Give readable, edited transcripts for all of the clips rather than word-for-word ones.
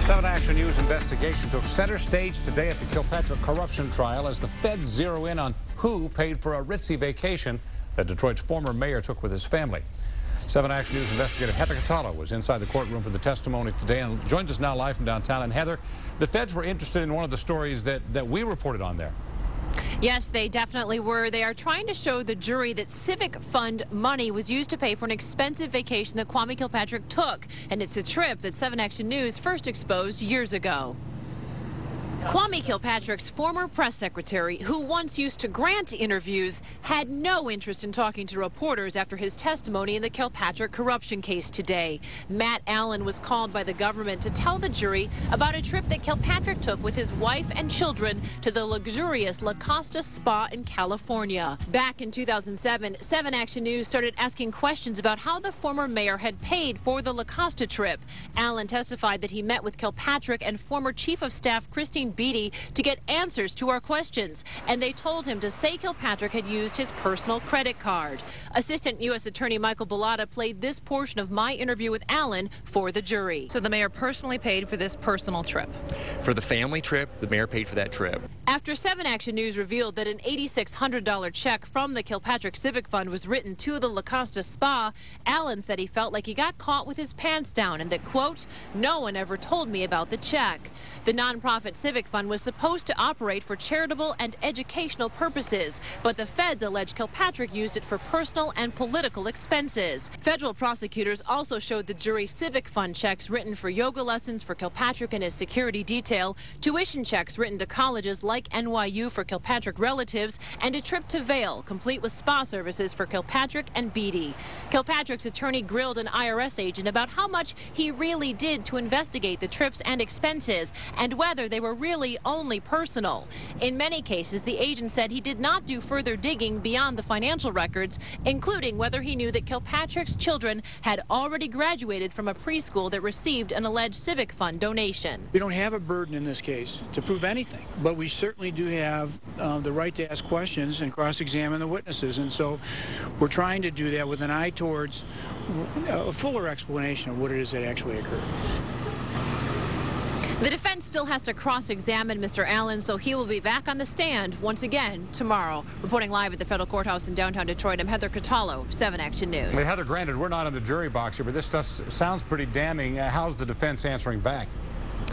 7 Action News investigation took center stage today at the Kilpatrick Corruption Trial as the feds zero in on who paid for a ritzy vacation that Detroit's former mayor took with his family. 7 Action News investigator Heather Catallo was inside the courtroom for the testimony today and joins us now live from downtown. And Heather, the feds were interested in one of the stories that we reported on there. Yes, they definitely were. They are trying to show the jury that civic fund money was used to pay for an expensive vacation that Kwame Kilpatrick took. And it's a trip that 7 Action News first exposed years ago. Kwame Kilpatrick's former press secretary, who once used to grant interviews, had no interest in talking to reporters after his testimony in the Kilpatrick corruption case today. Matt Allen was called by the government to tell the jury about a trip that Kilpatrick took with his wife and children to the luxurious La Costa Spa in California. Back in 2007, 7 Action News started asking questions about how the former mayor had paid for the La Costa trip. Allen testified that he met with Kilpatrick and former chief of staff Christine Beatty to get answers to our questions, and they told him to say Kilpatrick had used his personal credit card. Assistant U.S. Attorney Michael Bellata played this portion of my interview with Allen for the jury. So the mayor personally paid for this personal trip? For the family trip, the mayor paid for that trip. After 7 Action News revealed that an $8,600 check from the Kilpatrick Civic Fund was written to the La Costa Spa, Allen said he felt like he got caught with his pants down and that, quote, "No one ever told me about the check." The nonprofit Civic Fund was supposed to operate for charitable and educational purposes, but the feds allege Kilpatrick used it for personal and political expenses. Federal prosecutors also showed the jury Civic Fund checks written for yoga lessons for Kilpatrick and his security detail, tuition checks written to colleges like NYU for Kilpatrick relatives, and a trip to Vail, complete with spa services for Kilpatrick and Beatty. Kilpatrick's attorney grilled an IRS agent about how much he really did to investigate the trips and expenses, and whether they were really only personal. In many cases, the agent said he did not do further digging beyond the financial records, including whether he knew that Kilpatrick's children had already graduated from a preschool that received an alleged Civic Fund donation. We don't have a burden in this case to prove anything, but we certainly do have the right to ask questions and cross-examine the witnesses, and so we're trying to do that with an eye towards a fuller explanation of what it is that actually occurred. The defense still has to cross-examine Mr. Allen, so he will be back on the stand once again tomorrow. Reporting live at the federal courthouse in downtown Detroit, I'm Heather Catallo, 7 Action News. Hey, Heather, granted, we're not in the jury box here, but this stuff sounds pretty damning. How's the defense answering back?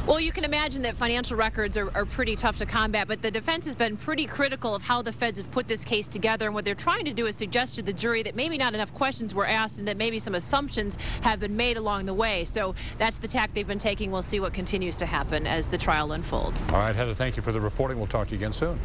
Well, you can imagine that financial records are pretty tough to combat, but the defense has been pretty critical of how the feds have put this case together, and what they're trying to do is suggest to the jury that maybe not enough questions were asked and that maybe some assumptions have been made along the way. So that's the tack they've been taking. We'll see what continues to happen as the trial unfolds. All right, Heather, thank you for the reporting. We'll talk to you again soon.